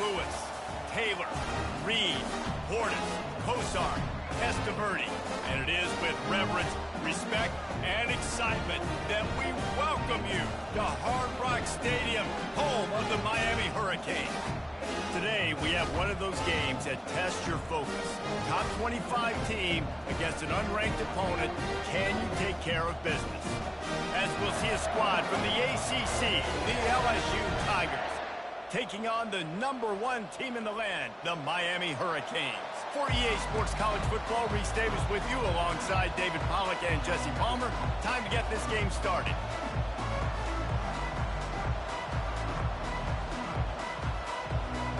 Lewis, Taylor, Reed, Portis, Kosar, Testaverde. And it is with reverence, respect, and excitement that we welcome you to Hard Rock Stadium, home of the Miami Hurricanes. Today, we have one of those games that tests your focus. Top 25 team against an unranked opponent. Can you take care of business? As we'll see a squad from the ACC, the LSU Tigers, taking on the #1 team in the land, the Miami Hurricanes. For EA Sports College Football, Reese Davis with you alongside David Pollack and Jesse Palmer. Time to get this game started.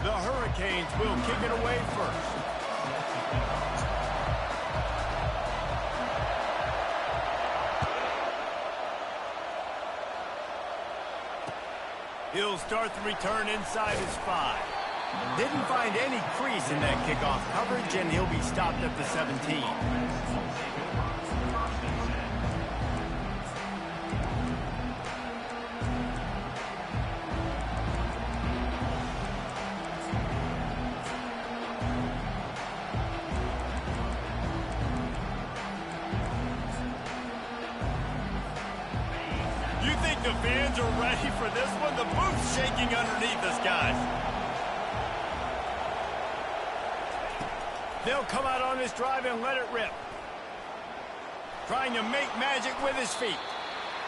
The Hurricanes will kick it away first. He'll start the return inside his 5. Didn't find any crease in that kickoff coverage, and he'll be stopped at the 17. You think the fans are ready for this one? The booth's shaking underneath us, guys. They'll come out on this drive and let it rip. Trying to make magic with his feet.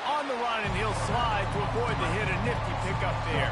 On the run, and he'll slide to avoid the hit. A nifty pickup there.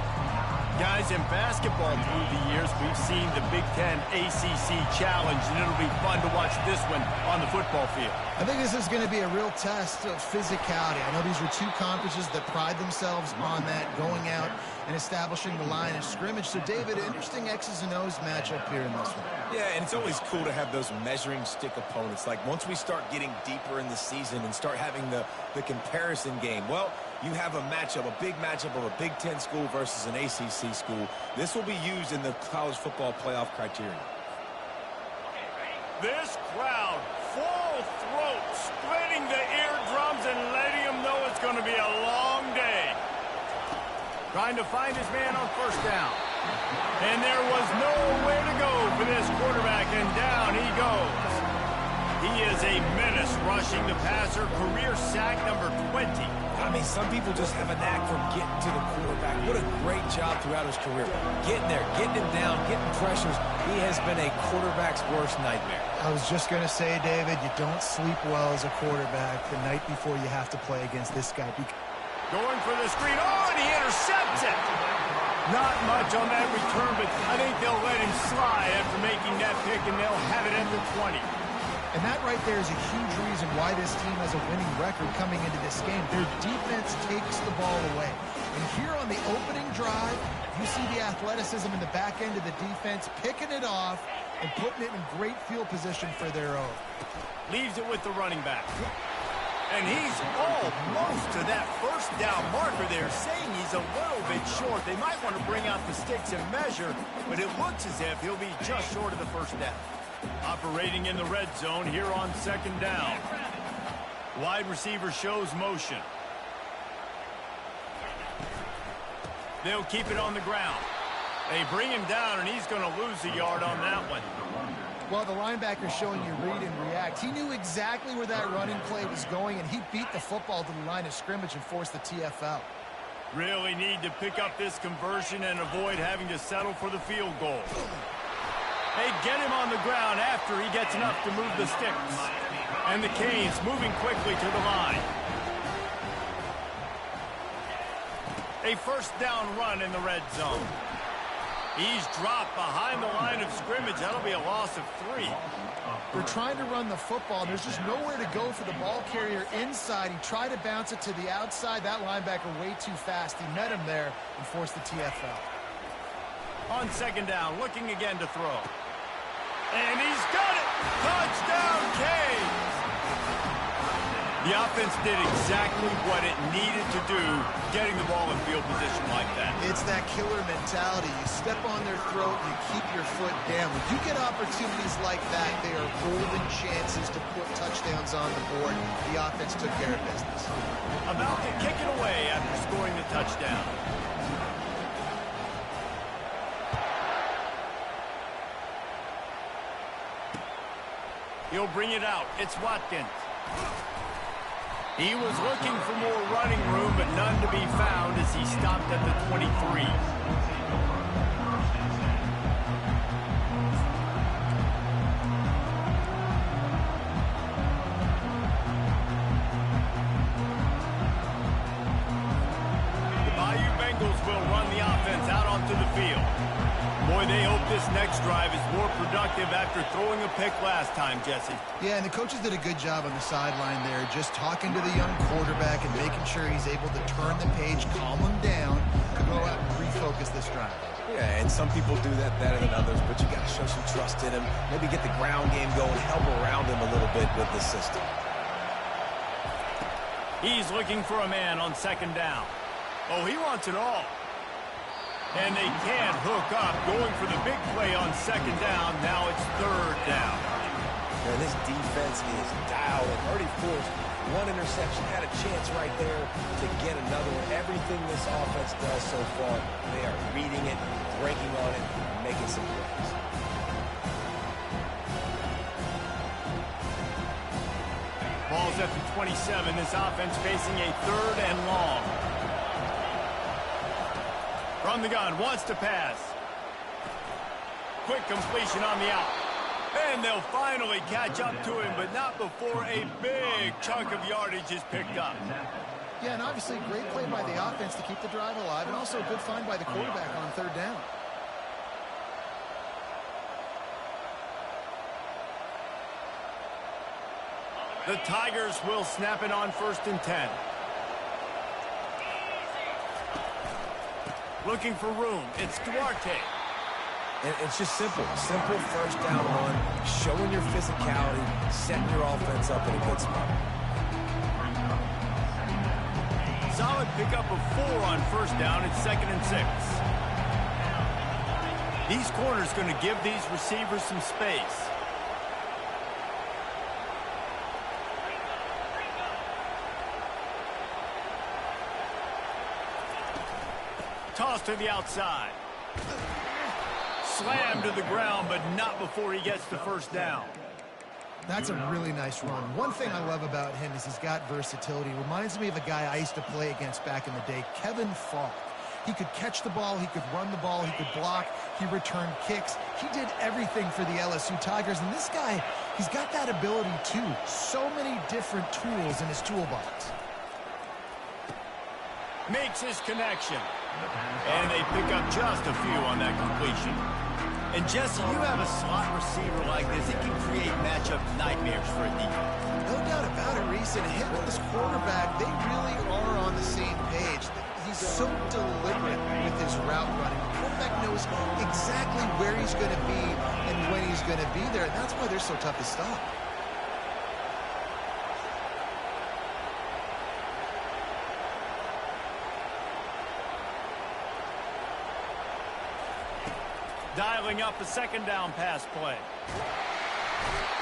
Guys, in basketball through the years, we've seen the Big Ten ACC Challenge, and it'll be fun to watch this one on the football field. I think this is going to be a real test of physicality. I know these are two conferences that pride themselves on that, going out and establishing the line of scrimmage. So, David, interesting X's and O's matchup here in this one. Yeah, and it's always cool to have those measuring stick opponents. Like, once we start getting deeper in the season and start having the comparison game, well, you have a matchup, a big matchup of a Big Ten school versus an ACC school. This will be used in the college football playoff criteria. This crowd, full throat, splitting the eardrums and letting him know it's going to be a long day. Trying to find his man on first down. And there was nowhere to go for this quarterback, and down he goes. He is a menace rushing the passer, career sack number 20. I mean, some people just have a knack for getting to the quarterback. What a great job throughout his career. Getting there, getting him down, getting pressures. He has been a quarterback's worst nightmare. I was just going to say, David, you don't sleep well as a quarterback the night before you have to play against this guy. Going for the screen. Oh, and he intercepts it. Not much on that return, but I think they'll let him slide after making that pick, and they'll have it at the 20. And that right there is a huge reason why this team has a winning record coming into this game. Their defense takes the ball away. And here on the opening drive, you see the athleticism in the back end of the defense, picking it off and putting it in great field position for their own. Leaves it with the running back. And he's almost to that first down marker there, saying he's a little bit short. They might want to bring out the sticks and measure, but it looks as if he'll be just short of the first down. Operating in the red zone here on second down. Wide receiver shows motion. They'll keep it on the ground. They bring him down, and he's going to lose a yard on that one. Well, the linebacker's showing you read and react. He knew exactly where that running play was going, and he beat the football to the line of scrimmage and forced the TFL. Really need to pick up this conversion and avoid having to settle for the field goal. They get him on the ground after he gets enough to move the sticks. And the Canes moving quickly to the line. A first down run in the red zone. He's dropped behind the line of scrimmage. That'll be a loss of 3. They're trying to run the football, and there's just nowhere to go for the ball carrier inside. He tried to bounce it to the outside. That linebacker way too fast. He met him there and forced the TFL. On second down, looking again to throw. And he's got it! Touchdown, Canes! The offense did exactly what it needed to do, getting the ball in field position like that. It's that killer mentality. You step on their throat, you keep your foot down. When you get opportunities like that, they are golden chances to put touchdowns on the board. The offense took care of business. About to kick it away after scoring the touchdown. He'll bring it out. It's Watkins. He was looking for more running room, but none to be found as he stopped at the 23. Will run the offense out onto the field. Boy, they hope this next drive is more productive after throwing a pick last time, Jesse. Yeah, and the coaches did a good job on the sideline there, just talking to the young quarterback and making sure he's able to turn the page, calm him down, to go out and refocus this drive. Yeah, and some people do that better than others, but you got to show some trust in him. Maybe get the ground game going, help around him a little bit with the system. He's looking for a man on second down. Oh, he wants it all. And they can't hook up, going for the big play on second down. Now it's third down. Yeah, this defense is dialed and already forced one interception. Had a chance right there to get another one. Everything this offense does so far, they are reading it, breaking on it, and making some plays. Ball's at the 27. This offense facing a third and long. From the gun, wants to pass. Quick completion on the out. And they'll finally catch up to him, but not before a big chunk of yardage is picked up. Yeah, and obviously great play by the offense to keep the drive alive, and also a good find by the quarterback on third down. The Tigers will snap it on 1st and 10. Looking for room. It's Duarte. And it's just simple. Simple first down run, showing your physicality, setting your offense up in a good spot. Solid pickup of 4 on first down. It's 2nd and 6. These corners going to give these receivers some space. Toss to the outside. Slammed to the ground, but not before he gets the first down. That's a really nice run. One thing I love about him is he's got versatility. Reminds me of a guy I used to play against back in the day, Kevin Falk. He could catch the ball, he could run the ball, he could block, he returned kicks. He did everything for the LSU Tigers, and this guy, he's got that ability too. So many different tools in his toolbox. Makes his connection. And they pick up just a few on that completion. And Jesse, you have a slot receiver like this, it can create matchup nightmares for a defense. No doubt about it, Reese. And him and this quarterback, they really are on the same page. He's so deliberate with his route running. The quarterback knows exactly where he's going to be and when he's going to be there. And that's why they're so tough to stop. Dialing up a second down pass play.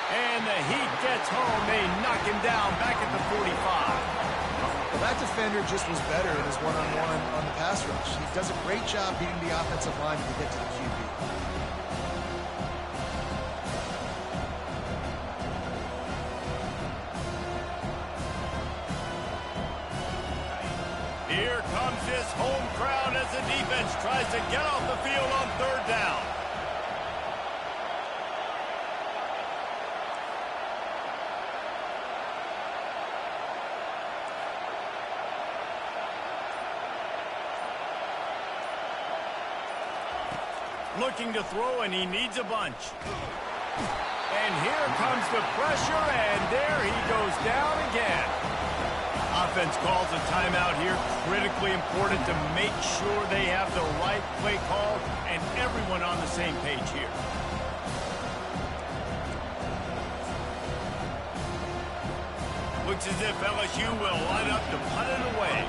And the heat gets home. They knock him down back at the 45. Well, that defender just was better in his one-on-one on the pass rush. He does a great job beating the offensive line to get to the QB. Here comes this home crowd as the defense tries to get off the field on third down. Looking to throw, and he needs a bunch. And here comes the pressure, and there he goes down again. Offense calls a timeout here. Critically important to make sure they have the right play call and everyone on the same page here. Looks as if LSU will line up to punt it away.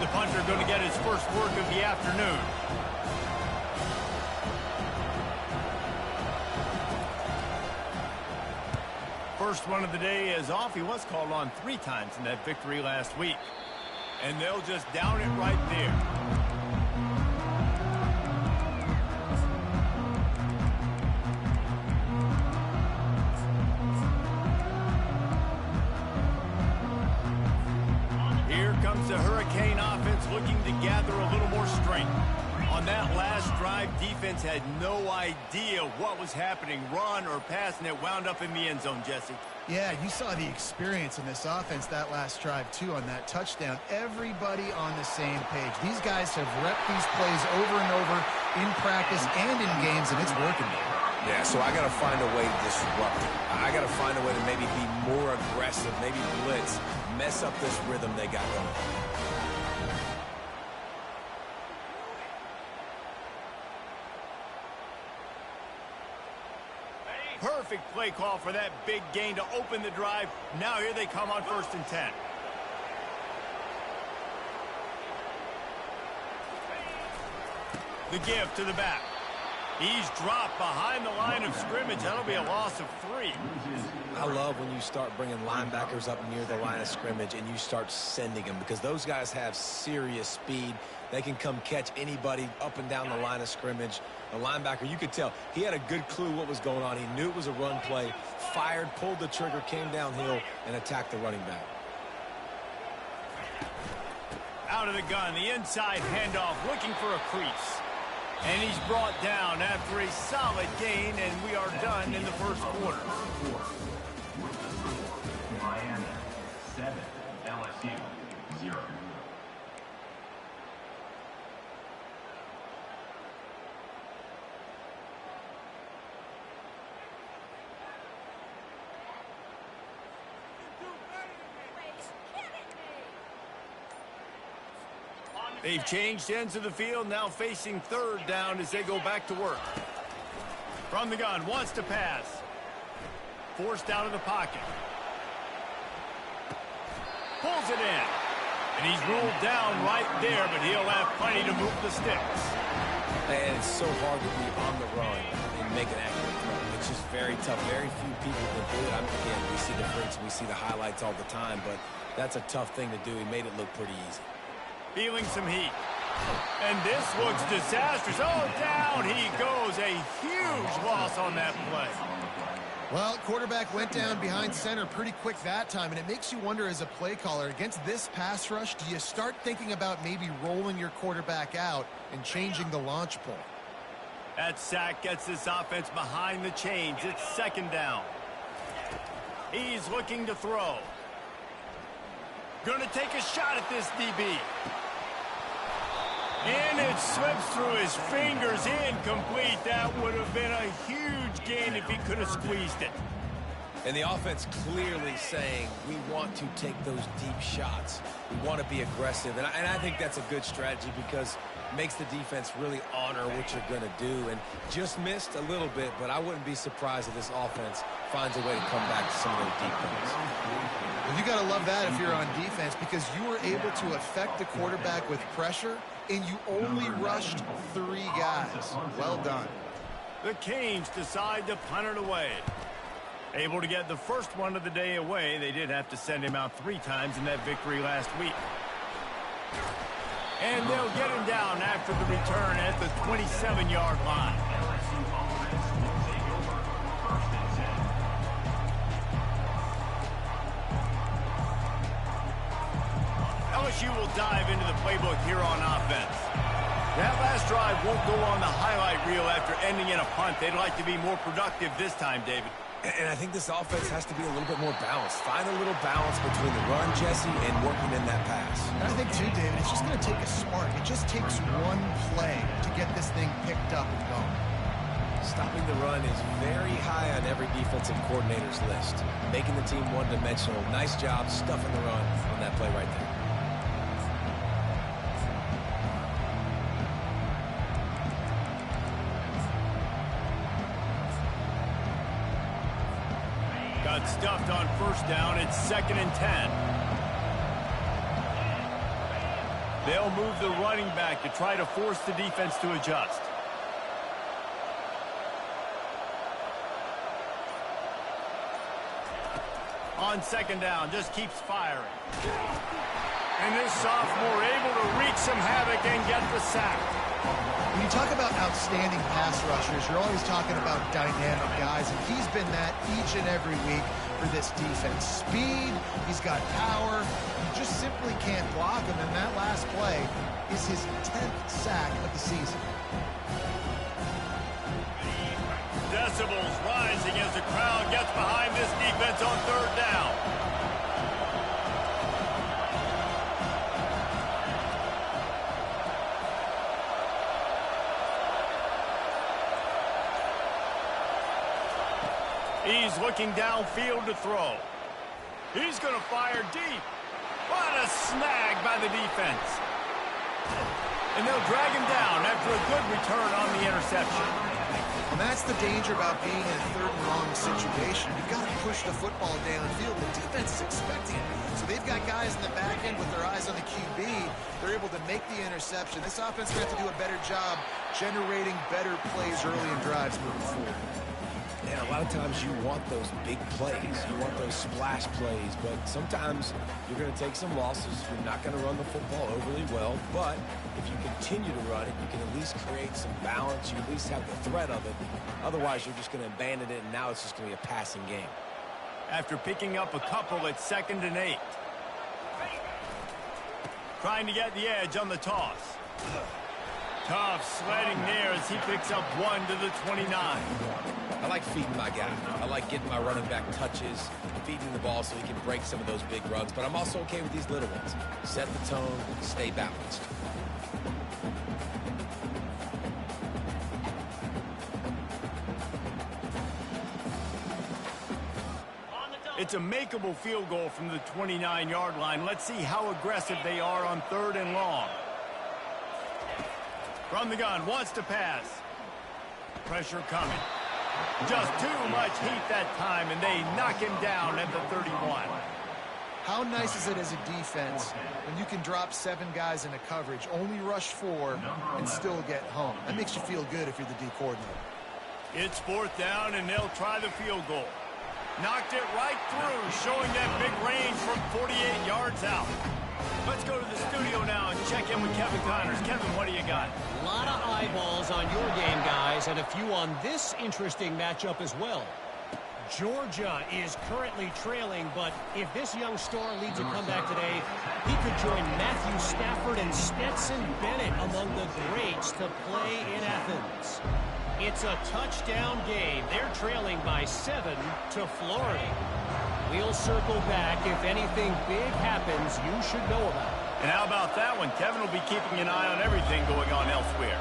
The punter going to get his first work of the afternoon. First one of the day is off. He was called on 3 times in that victory last week. And they'll just down it right there. to gather a little more strength. On that last drive, defense had no idea what was happening, run or pass, and it wound up in the end zone, Jesse. Yeah, you saw the experience in this offense that last drive, too, on that touchdown. Everybody on the same page. These guys have repped these plays over and over in practice and in games, and it's working. Yeah, so I got to find a way to disrupt it. I got to find a way to maybe be more aggressive, maybe blitz, mess up this rhythm they got going. Perfect play call for that big gain to open the drive. Now here they come on 1st and 10. The give to the back. He's dropped behind the line of scrimmage. That'll be a loss of 3. I love when you start bringing linebackers up near the line of scrimmage and you start sending them, because those guys have serious speed. They can come catch anybody up and down the line of scrimmage. The linebacker, you could tell, he had a good clue what was going on. He knew it was a run play, fired, pulled the trigger, came downhill, and attacked the running back. Out of the gun, the inside handoff, looking for a crease. And he's brought down after a solid gain, and we are done in the first quarter. Miami 7, LSU 0. They've changed ends of the field, now facing 3rd down as they go back to work. From the gun, wants to pass. Forced out of the pocket. Pulls it in. And he's ruled down right there, but he'll have plenty to move the sticks. And it's so hard to be on the run and make an accurate throw. It's just very tough. Very few people can do it. Again, we see the freaks, we see the highlights all the time, but that's a tough thing to do. He made it look pretty easy. Feeling some heat. And this looks disastrous. Oh, down he goes. A huge loss on that play. Well, quarterback went down behind center pretty quick that time, and it makes you wonder as a play caller, against this pass rush, do you start thinking about maybe rolling your quarterback out and changing the launch point? That sack gets this offense behind the chains. It's 2nd down. He's looking to throw. Going to take a shot at this DB. And it slips through his fingers, incomplete. That would have been a huge gain if he could have squeezed it. And the offense clearly saying, we want to take those deep shots. We want to be aggressive. And I think that's a good strategy, because it makes the defense really honor what you're going to do. And just missed a little bit, but I wouldn't be surprised if this offense finds a way to come back to some of those deep points. Well, you got to love that if you're on defense, because you were able to affect the quarterback with pressure, and you only rushed 3 guys. Well done. The Canes decide to punt it away. Able to get the first one of the day away. They did have to send him out 3 times in that victory last week. And they'll get him down after the return at the 27-yard line. LSU will dive into the playbook here on offense. That last drive won't go on the highlight reel after ending in a punt. They'd like to be more productive this time, David. And I think this offense has to be a little bit more balanced. Find a little balance between the run, Jesse, and working in that pass. And I think, too, David, it's just going to take a spark. It just takes one play to get this thing picked up and going. Stopping the run is very high on every defensive coordinator's list. Making the team one-dimensional. Nice job stuffing the run on that play right there. Got stuffed on 1st down. It's 2nd and 10. They'll move the running back to try to force the defense to adjust. On 2nd down, just keeps firing. And this sophomore able to wreak some havoc and get the sack. When you talk about outstanding pass rushers, you're always talking about dynamic guys, and he's been that each and every week for this defense. Speed, he's got power, you just simply can't block him, and that last play is his 10th sack of the season. Decibels rising as the crowd gets behind this defense on third down. He's looking downfield to throw. He's going to fire deep. What a snag by the defense. And they'll drag him down after a good return on the interception. And that's the danger about being in a third and long situation. You've got to push the football downfield. The defense is expecting it. So they've got guys in the back end with their eyes on the QB. They're able to make the interception. This offense is going to have to do a better job generating better plays early in drives moving forward. And a lot of times you want those big plays. You want those splash plays. But sometimes you're going to take some losses. You're not going to run the football overly well. But if you continue to run it, you can at least create some balance. You at least have the threat of it. Otherwise, you're just going to abandon it, and now it's just going to be a passing game. After picking up a couple at 2nd and 8. Trying to get the edge on the toss. Tough sledding there as he picks up 1 to the 29. I like feeding my guy. I like getting my running back touches, feeding the ball so he can break some of those big runs. But I'm also okay with these little ones. Set the tone, stay balanced. It's a makeable field goal from the 29-yard line. Let's see how aggressive they are on 3rd and long. From the gun, wants to pass. Pressure coming. Just too much heat that time, and they knock him down at the 31. How nice is it as a defense when you can drop 7 guys into coverage, only rush 4, and still get home? That makes you feel good if you're the D coordinator. It's 4th down, and they'll try the field goal. Knocked it right through, showing that big range from 48 yards out. Let's go to the studio now and check in with Kevin Connors. Kevin, what do you got? A lot of eyeballs on your game, guys, and a few on this interesting matchup as well. Georgia is currently trailing, but if this young star leads a comeback today, he could join Matthew Stafford and Stetson Bennett among the greats to play in Athens. It's a touchdown game. They're trailing by 7 to Florida. We'll circle back if anything big happens you should know about. And how about that one? Kevin will be keeping an eye on everything going on elsewhere.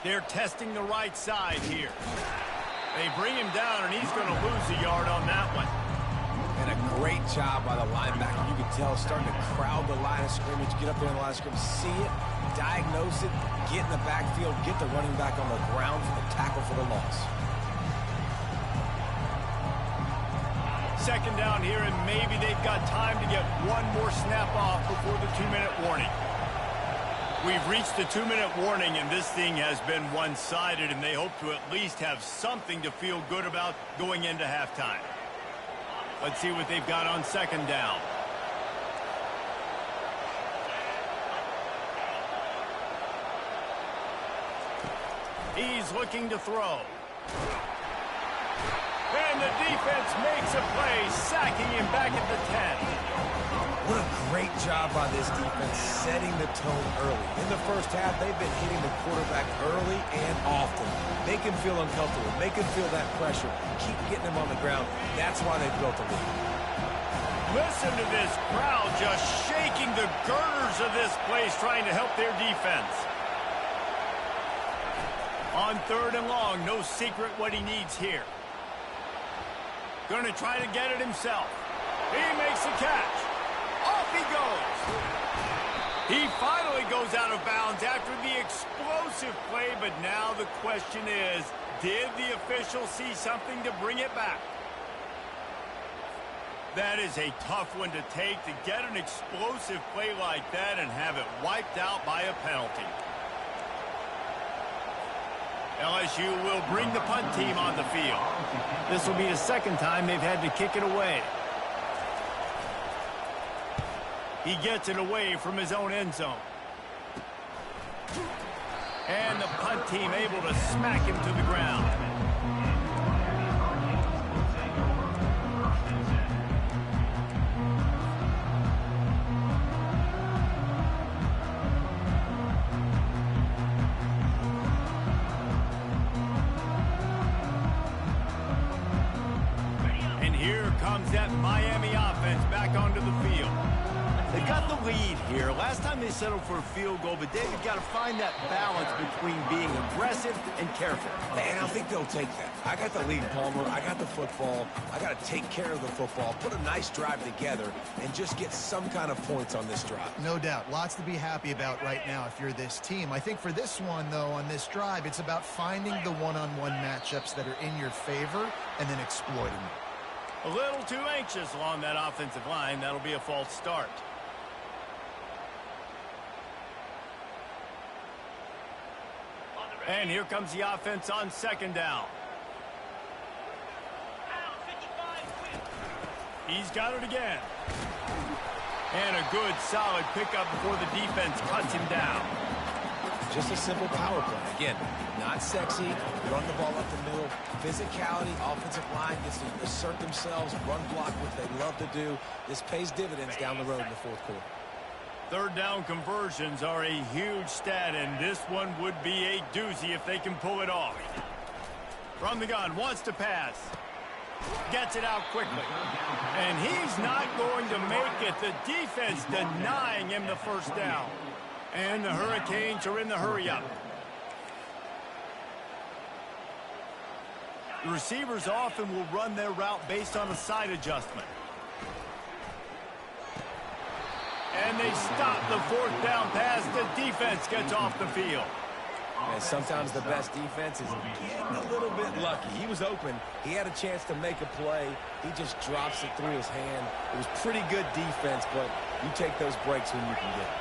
They're testing the right side here. They bring him down, and he's going to lose a yard on that one. And a great job by the linebacker. You can tell starting to crowd the line of scrimmage, get up there in the line of scrimmage, see it, diagnose it, get in the backfield, get the running back on the ground for the tackle for the loss. 2nd down here, and maybe they've got time to get one more snap off before the 2-minute warning. We've reached the 2-minute warning, and this thing has been one-sided, and they hope to at least have something to feel good about going into halftime. Let's see what they've got on 2nd down. He's looking to throw. And the defense makes a play, sacking him back at the 10. What a great job by this defense setting the tone early. In the first half, they've been hitting the quarterback early and often. Make him feel uncomfortable. Make him feel that pressure. Keep getting him on the ground. That's why they've built a lead. Listen to this crowd just shaking the girders of this place, trying to help their defense. On 3rd and long, no secret what he needs here. Going to try to get it himself. He makes the catch. Off he goes. He finally goes out of bounds after the explosive play, but now the question is, did the official see something to bring it back? That is a tough one to take, to get an explosive play like that and have it wiped out by a penalty. LSU will bring the punt team on the field. This will be the 2nd time they've had to kick it away. He gets it away from his own end zone. And the punt team able to smack him to the ground. And here comes that Miami offense back onto the field. They got the lead here. Last time they settled for a field goal, but they've got to find that balance between being aggressive and careful. And I think they'll take that. I got the lead, Palmer. I got the football. I got to take care of the football, put a nice drive together, and just get some kind of points on this drive. No doubt. Lots to be happy about right now if you're this team. I think for this one, though, on this drive, it's about finding the one-on-one matchups that are in your favor and then exploiting them. A little too anxious along that offensive line. That'll be a false start. And here comes the offense on second down. He's got it again. And a good, solid pickup before the defense cuts him down. Just a simple power play. Again, not sexy, run the ball up the middle, physicality, offensive line gets to assert themselves, run block, what they love to do. This pays dividends down the road in the fourth quarter. Third down conversions are a huge stat, and this one would be a doozy if they can pull it off. From the gun, wants to pass. Gets it out quickly. And he's not going to make it. The defense denying him the first down. And the Hurricanes are in the hurry-up. The receivers often will run their route based on a side adjustment. And they stop the fourth down pass. The defense gets off the field. And sometimes the best defense is getting a little bit lucky. He was open. He had a chance to make a play. He just drops it through his hand. It was pretty good defense, but you take those breaks when you can get it.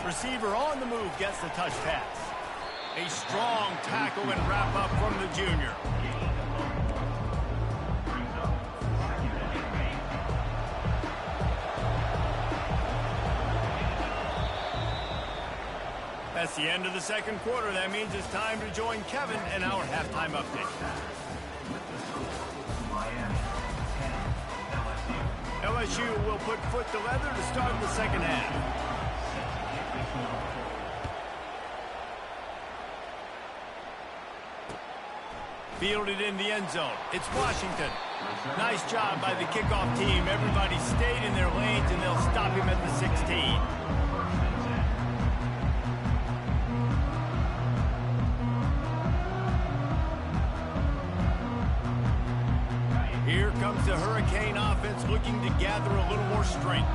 Receiver on the move gets the touch pass. A strong tackle and wrap up from the junior. That's the end of the second quarter. That means it's time to join Kevin in our halftime update. LSU will put foot to leather to start the second half. Fielded in the end zone. It's Washington. Nice job by the kickoff team. Everybody stayed in their lanes, and they'll stop him at the 16. Here comes the Hurricane offense looking to gather a little more strength.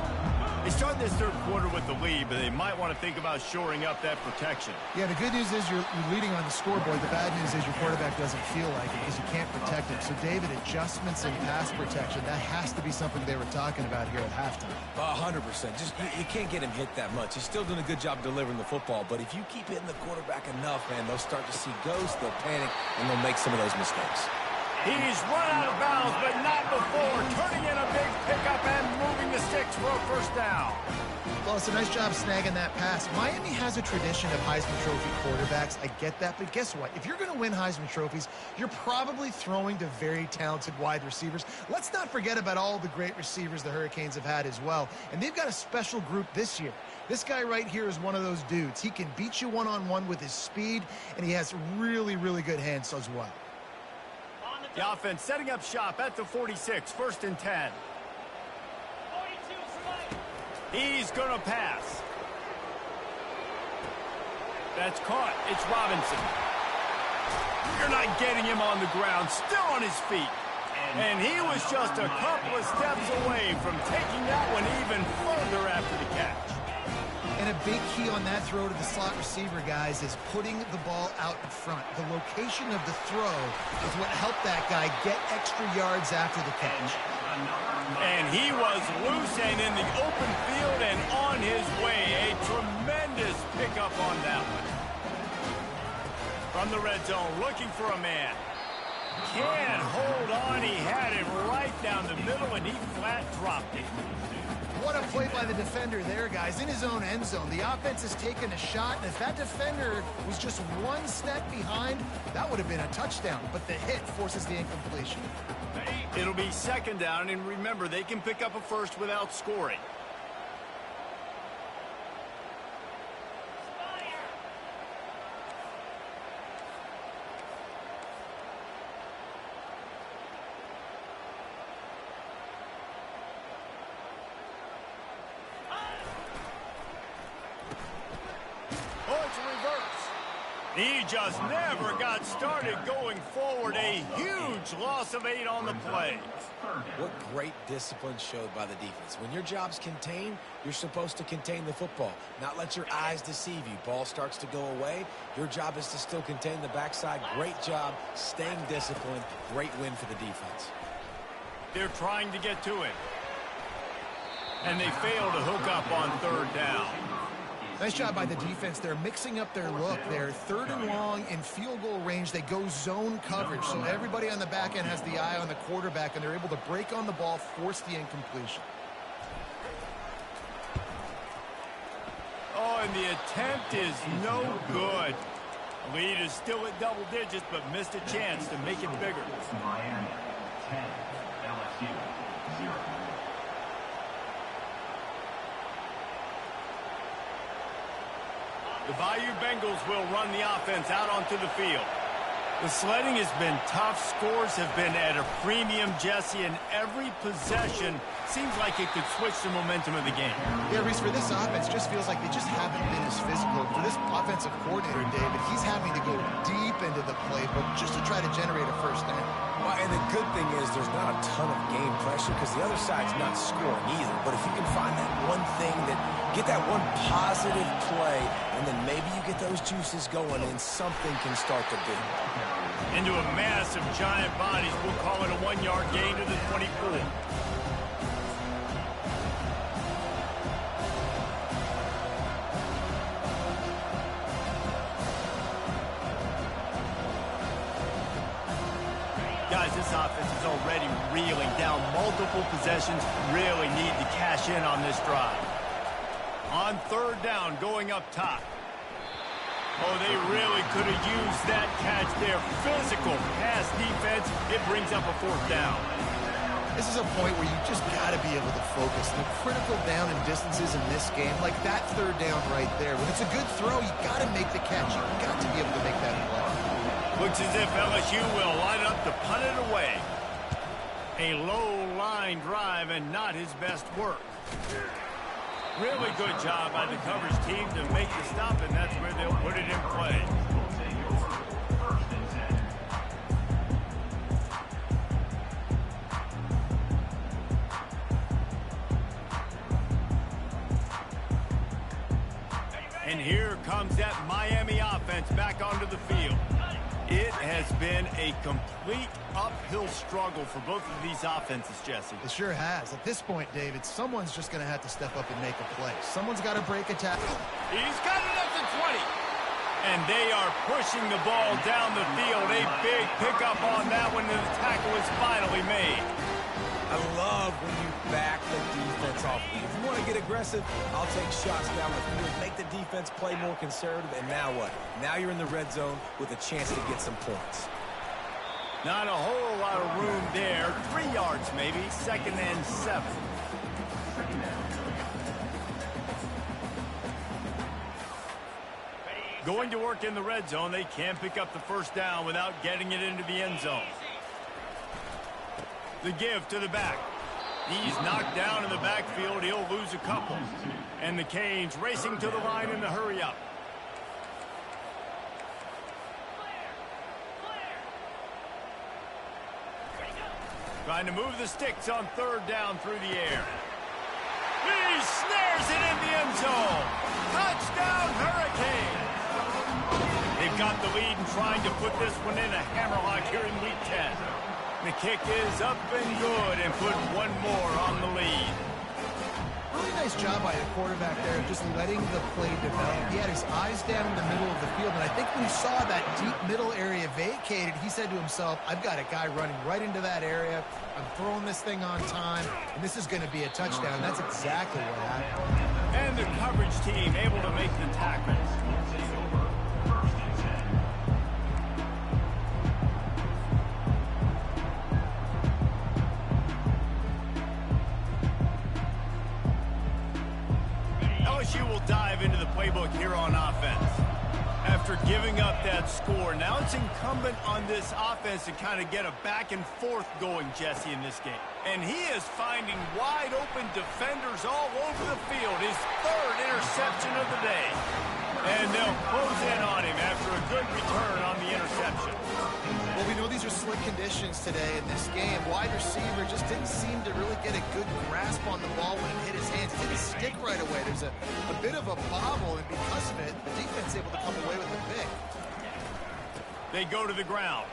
They start this third quarter with the lead, but they might want to think about shoring up that protection. Yeah, the good news is you're leading on the scoreboard. The bad news is your quarterback doesn't feel like it because you can't protect him. So, David, adjustments in pass protection, that has to be something they were talking about here at halftime. 100%. Just you can't get him hit that much. He's still doing a good job delivering the football, but if you keep hitting the quarterback enough, man, they'll start to see ghosts, they'll panic, and they'll make some of those mistakes. He's run out of bounds, but not before. Turning in a big pickup and moving the sticks for a first down. Well, it's a nice job snagging that pass. Miami has a tradition of Heisman Trophy quarterbacks. I get that, but guess what? If you're going to win Heisman Trophies, you're probably throwing to very talented wide receivers. Let's not forget about all the great receivers the Hurricanes have had as well. And they've got a special group this year. This guy right here is one of those dudes. He can beat you one-on-one with his speed, and he has really, really good hands as well. The offense setting up shop at the 46, first and 10. He's going to pass. That's caught. It's Robinson. You're not getting him on the ground, still on his feet. And he was just a couple of steps away from taking that one even further after the catch. And a big key on that throw to the slot receiver, guys, is putting the ball out in front. The location of the throw is what helped that guy get extra yards after the catch. And he was loose and in the open field and on his way. A tremendous pickup on that one. From the red zone, looking for a man. Can't hold on. He had it right down the middle, and he flat dropped it. What a play by the defender there, guys. In his own end zone, the offense has taken a shot, and if that defender was just one step behind, that would have been a touchdown. But the hit forces the incompletion. It'll be second down, and remember, they can pick up a first without scoring. He just never got started going forward. A huge loss of 8 on the play. What great discipline showed by the defense. When your job's contained, you're supposed to contain the football, not let your eyes deceive you. Ball starts to go away. Your job is to still contain the backside. Great job staying disciplined. Great win for the defense. They're trying to get to it. And they fail to hook up on third down. Nice job by the defense. They're mixing up their look. They're third and long in field goal range. They go zone coverage. So everybody on the back end has the eye on the quarterback, and they're able to break on the ball, force the incompletion. Oh, and the attempt is no good. The lead is still at double digits, but missed a chance to make it bigger. Miami 10, LSU 0. The Bayou Bengals will run the offense out onto the field. The sledding has been tough. Scores have been at a premium, Jesse, and every possession seems like it could switch the momentum of the game. Yeah, Reese, for this offense, just feels like they just haven't been as physical. For this offensive coordinator, David, he's having to go deep into the playbook just to try to generate a first down. Well, and the good thing is there's not a ton of game pressure because the other side's not scoring either. But if you can find that one thing, get that one positive play, and then maybe you get those juices going and something can start to build. Into a mass of giant bodies, we'll call it a 1-yard gain to the 24. Guys, this offense is already reeling down multiple possessions. Really need to cash in on this drive. On third down, going up top. Oh, they really could have used that catch there. Physical pass defense. It brings up a fourth down. This is a point where you just got to be able to focus. The critical down and distances in this game, like that third down right there. When it's a good throw, you got to make the catch. You got to be able to make that play. Looks as if LSU will line up to punt it away. A low-line drive and not his best work. Really good job by the coverage team to make the stop, and that's where they'll put it in play. And here comes that Miami offense back onto the field. It has been a complete uphill struggle for both of these offenses, Jesse. It sure has. At this point, David, someone's just going to have to step up and make a play. Someone's got to break a tackle. He's got it at the 20. And they are pushing the ball down the field. A big pickup on that one, and the tackle is finally made. I love when you back the defense off. If you want to get aggressive, I'll take shots down the field, make the defense play more conservative, and now what? Now you're in the red zone with a chance to get some points. Not a whole lot of room there. 3 yards maybe, 2nd and 7. Going to work in the red zone, they can't pick up the first down without getting it into the end zone. The give to the back. He's knocked down in the backfield. He'll lose a couple. And the Canes racing to the line in the hurry-up. Trying to move the sticks on third down through the air. He snares it in the end zone. Touchdown, Hurricane. They've got the lead and trying to put this one in a hammerlock here in Week 10. The kick is up and good and put one more on the lead. Really nice job by the quarterback there of just letting the play develop. He had his eyes down in the middle of the field, and I think when he saw that deep middle area vacated, he said to himself, I've got a guy running right into that area. I'm throwing this thing on time, and this is going to be a touchdown. That's exactly what happened. And the coverage team able to make the tackle. LSU will dive into the playbook here on offense. After giving up that score, now it's incumbent on this offense to kind of get a back and forth going, Jesse, in this game. And he is finding wide open defenders all over the field. His third interception of the day. And they'll close in on him after a good return on the interception. Well, we know these are slick conditions today in this game. Wide receiver just didn't seem to really get a good grasp on the ball when it hit his hands. It didn't stick right away. There's a bit of a bobble, and because of it, the defense able to come away with the pick. They go to the ground.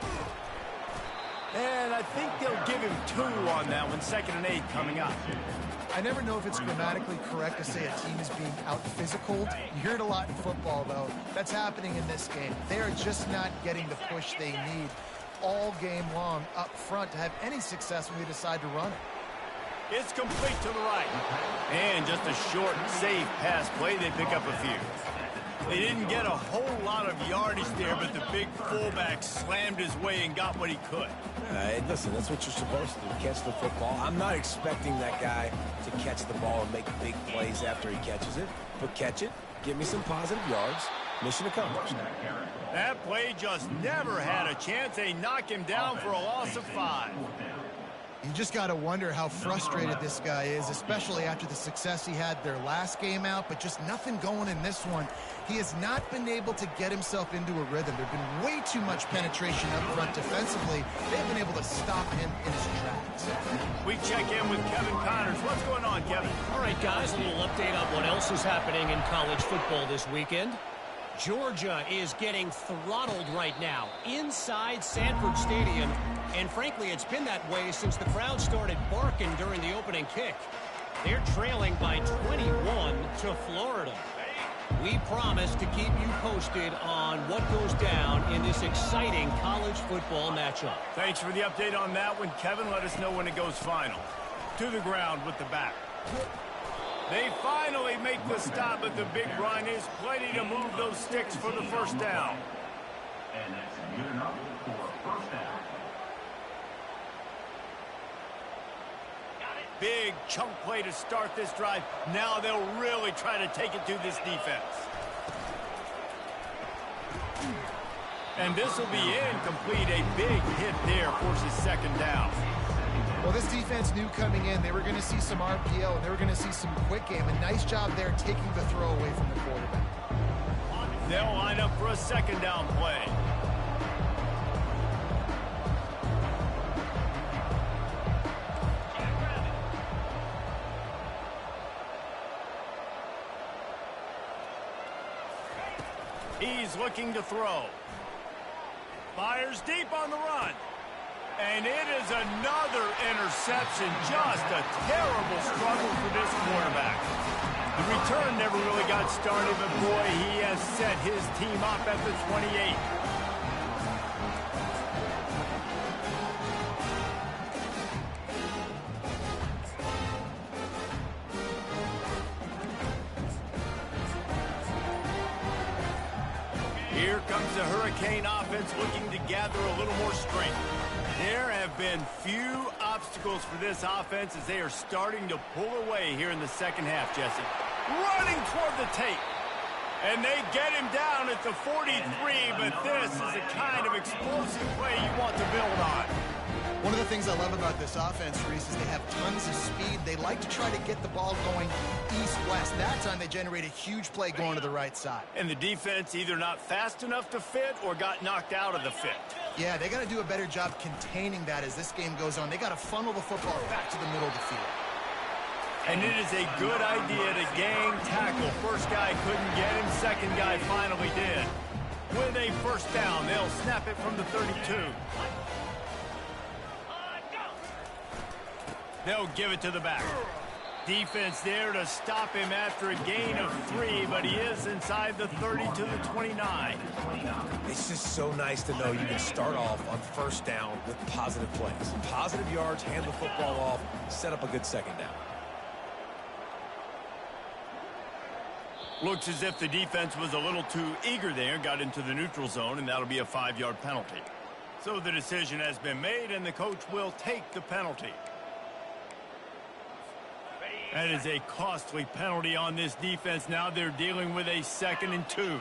And I think they'll give him 2 on that one. 2nd and 8 coming up. I never know if it's grammatically correct to say a team is being out-physicaled. You hear it a lot in football, though. That's happening in this game. They are just not getting the push they need all game long up front to have any success when they decide to run it. It's complete to the right. And just a short, safe pass play. They pick up a few. They didn't get a whole lot of yardage there, but the big fullback slammed his way and got what he could. Listen, that's what you're supposed to do, catch the football. I'm not expecting that guy to catch the ball and make big plays after he catches it, but catch it, give me some positive yards, mission accomplished. That play just never had a chance. They knock him down for a loss of 5. You just got to wonder how frustrated this guy is, especially after the success he had their last game out, but just nothing going in this one. He has not been able to get himself into a rhythm. There's been way too much penetration up front defensively. They've been able to stop him in his tracks. We check in with Kevin Connors. What's going on, Kevin? All right, guys, a little update on what else is happening in college football this weekend. Georgia is getting throttled right now inside Sanford Stadium, and frankly, it's been that way since the crowd started barking during the opening kick. They're trailing by 21 to Florida. We promise to keep you posted on what goes down in this exciting college football matchup. Thanks for the update on that one, Kevin. Let us know when it goes final. To the ground with the back. They finally make the stop, but the big run is plenty to move those sticks for the first down. And that's good enough for a first down. Big chunk play to start this drive. Now they'll really try to take it to this defense. And this will be incomplete. A big hit there forces 2nd down. Well, this defense knew coming in they were going to see some RPO, and they were going to see some quick game. A nice job there taking the throw away from the quarterback. They'll line up for a 2nd down play. He's looking to throw. Fires deep on the run. And it is another interception. Just a terrible struggle for this quarterback. The return never really got started, but boy, he has set his team up at the 28. Here comes the Hurricane offense looking to gather a little more strength. There have been few obstacles for this offense as they are starting to pull away here in the 2nd half, Jesse. Running toward the tape. And they get him down at the 43, but this is the kind of explosive play you want to build on. One of the things I love about this offense, Reese, is they have tons of speed. They like to try to get the ball going east-west. That time they generate a huge play going to the right side. And the defense either not fast enough to fit or got knocked out of the fit. Yeah, they got to do a better job containing that as this game goes on. They got to funnel the football back to the middle of the field. And it is a good idea to gang tackle. First guy couldn't get him. 2nd guy finally did. With a first down, they'll snap it from the 32. They'll give it to the back. defense there to stop him after a gain of 3, but he is inside the 30 to the 29. It's just so nice to know you can start off on first down with positive plays. Positive yards, hand the football off, set up a good second down. Looks as if the defense was a little too eager there, got into the neutral zone, and that'll be a 5-yard penalty. So the decision has been made, and the coach will take the penalty. That is a costly penalty on this defense. Now they're dealing with a 2nd and 2.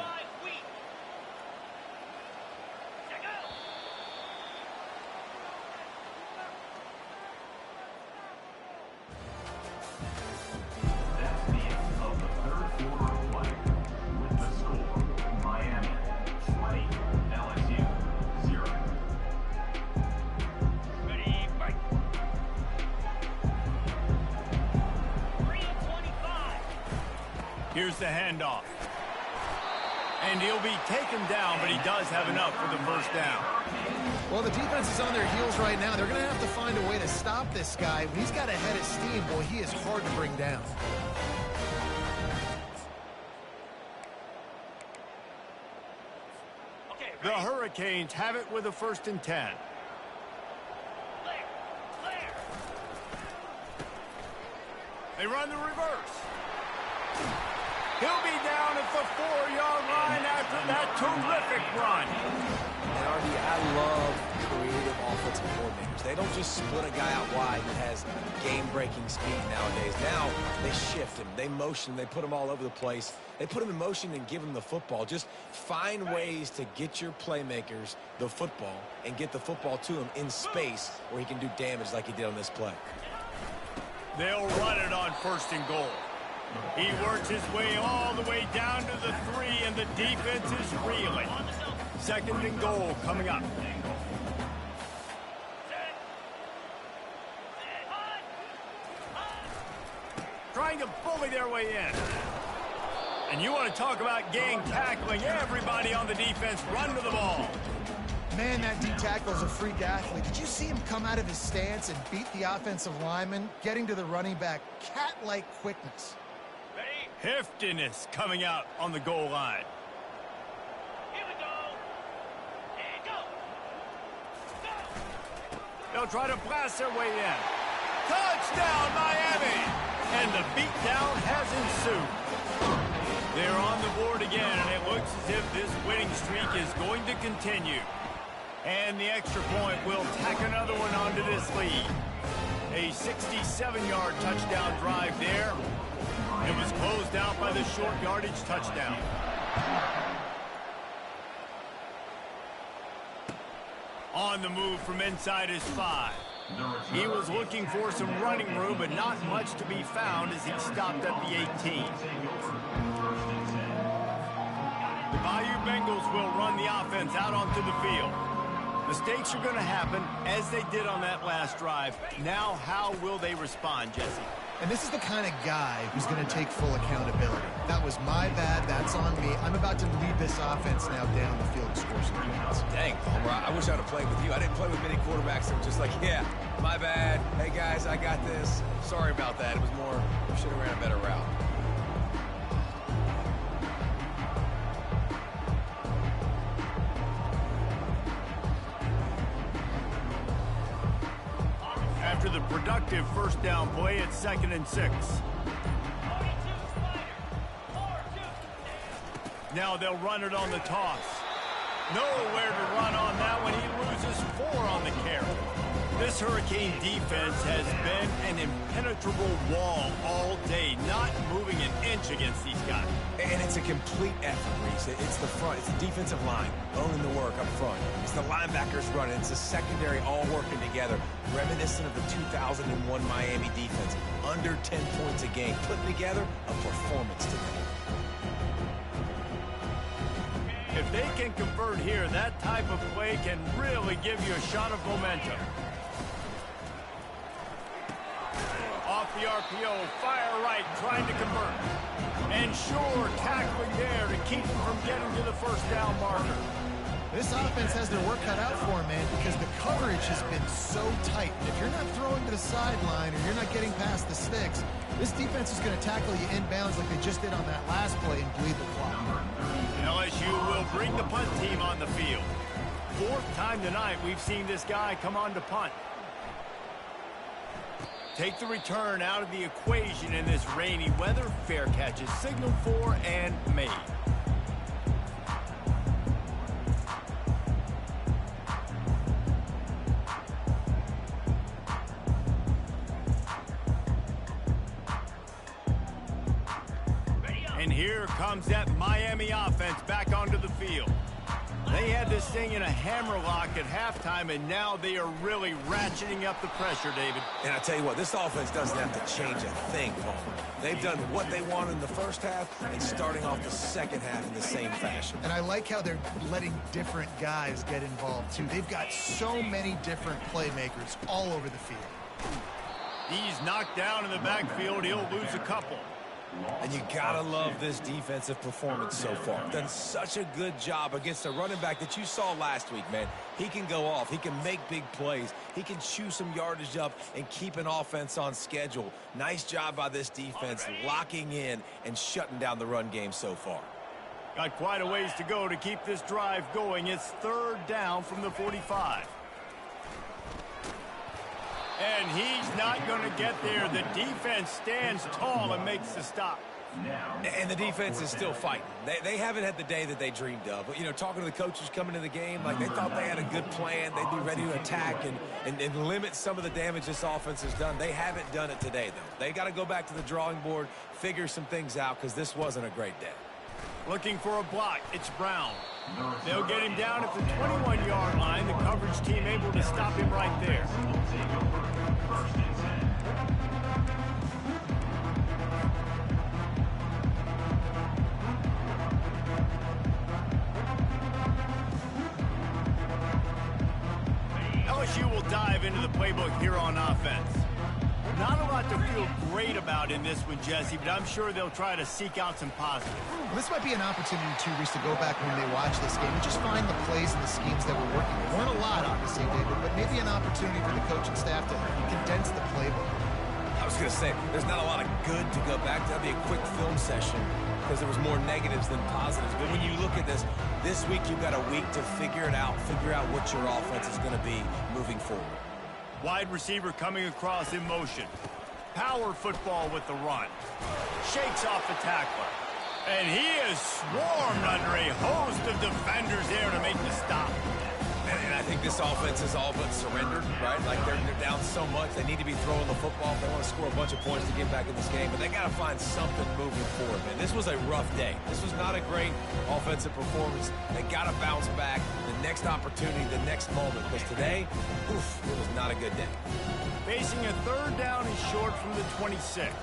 That's the end of the third quarter of play. With the score, Miami 20, LSU 0. Ready, fight. 3:25. Here's the handoff. And he'll be taken down, but he does have enough for the first down. Well, the defense is on their heels right now. They're going to have to find a way to stop this guy. When he's got a head of steam, boy, he is hard to bring down. Okay, The ready? Hurricanes have it with a 1st and 10. Clear. Clear. They run the reverse. He'll be down at the 4-yard line after that terrific run. And RD, I love creative offensive coordinators. They don't just split a guy out wide who has game-breaking speed nowadays. Now they shift him, they motion, they put him all over the place. They put him in motion and give him the football. Just find ways to get your playmakers the football and get the football to him in space where he can do damage like he did on this play. They'll run it on 1st and goal. He works his way all the way down to the 3, and the defense is reeling. 2nd and goal coming up. Trying to bully their way in. And you want to talk about gang tackling. Everybody on the defense run to the ball. Man, that D tackle is a freak athlete. Did you see him come out of his stance and beat the offensive lineman, getting to the running back? Cat-like quickness. Heftiness coming out on the goal line. Here we go. And go. Go. They'll try to blast their way in. Touchdown, Miami! And the beatdown has ensued. They're on the board again, and it looks as if this winning streak is going to continue. And the extra point will tack another one onto this lead. A 67-yard touchdown drive there. It was closed out by the short yardage touchdown. On the move from inside his 5. He was looking for some running room, but not much to be found as he stopped at the 18. The Bayou Bengals will run the offense out onto the field. Mistakes are going to happen, as they did on that last drive. Now, how will they respond, Jesse? And this is the kind of guy who's going to take full accountability. That was my bad. That's on me. I'm about to lead this offense now down the field and score some points. Dang, Homer, I wish I would have played with you. I didn't play with many quarterbacks that were just like, yeah, my bad. Hey, guys, I got this. Sorry about that. It was more, we should have ran a better route. After the productive first down play, it's 2nd and 6. Now they'll run it on the toss. Nowhere to run on that one. He loses 4 on the carry. This Hurricane defense has been an impenetrable wall all day, not moving an inch against these guys. And it's a complete effort, Reese. It's the front. It's the defensive line owning the work up front. It's the linebackers running. It's the secondary all working together, reminiscent of the 2001 Miami defense. Under 10 points a game, putting together a performance today. If they can convert here, that type of play can really give you a shot of momentum. Off the RPO, fire right, trying to convert. And sure, tackling there to keep him from getting to the first down marker. This offense has their work cut out for them, man, because the coverage has been so tight. And if you're not throwing to the sideline or you're not getting past the sticks, this defense is going to tackle you inbounds like they just did on that last play and bleed the clock. LSU will bring the punt team on the field. Fourth time tonight we've seen this guy come on to punt. Take the return out of the equation in this rainy weather. Fair catch is signaled for and made. And here comes that Miami offense back onto the field. They had this thing in a hammerlock at halftime, and now they are really ratcheting up the pressure, David. And I tell you what, this offense doesn't have to change a thing, Paul. They've done what they wanted in the first half and starting off the second half in the same fashion. And I like how they're letting different guys get involved, too. They've got so many different playmakers all over the field. He's knocked down in the backfield. He'll lose a couple. And you gotta love this defensive performance so far. Done such a good job against a running back that you saw last week, man. He can go off. He can make big plays. He can chew some yardage up and keep an offense on schedule. Nice job by this defense locking in and shutting down the run game so far. Got quite a ways to go to keep this drive going. It's third down from the 45. And he's not going to get there. The defense stands tall and makes the stop. And the defense is still fighting. They haven't had the day that they dreamed of. But, you know, talking to the coaches coming to the game, like they thought they had a good plan. They'd be ready to attack and limit some of the damage this offense has done. They haven't done it today, though. They got to go back to the drawing board, figure some things out, because this wasn't a great day. Looking for a block. It's Brown. They'll get him down at the 21-yard line. The coverage team able to stop him right there. LSU will dive into the playbook here on offense. Not a lot to feel great about in this one, Jesse, but I'm sure they'll try to seek out some positives. Well, this might be an opportunity, too, Reese, to go back when they watch this game and just find the plays and the schemes that were working. There weren't a lot, obviously, David, but maybe an opportunity for the coaching staff to condense the playbook. I was going to say, there's not a lot of good to go back to. That'd be a quick film session because there was more negatives than positives. But when you look at this week you've got a week to figure it out, figure out what your offense is going to be moving forward. Wide receiver coming across in motion. Power football with the run. Shakes off the tackler. And he is swarmed under a host of defenders there to make the stop. And I think this offense is all but surrendered, right? Like they're down so much. They need to be throwing the football. They want to score a bunch of points to get back in this game. But they got to find something moving forward, man. This was a rough day. This was not a great offensive performance. They got to bounce back the next opportunity, the next moment. Because today, oof, it was not a good day. Facing a third down and short from the 26.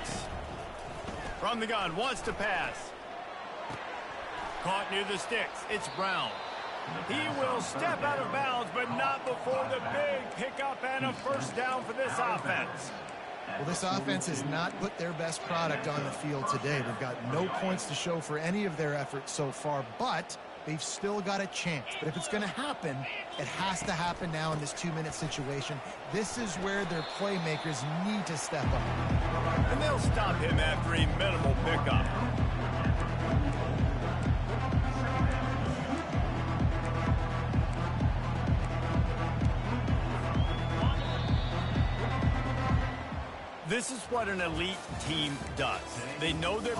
From the gun, wants to pass. Caught near the sticks. It's Brown. He will step out of bounds, but not before the big pickup and a first down for this offense. Well, this offense has not put their best product on the field today. They've got no points to show for any of their efforts so far, but they've still got a chance. But if it's going to happen, it has to happen now in this 2-minute situation. This is where their playmakers need to step up. And they'll stop him after a minimal pickup. This is what an elite team does. They know their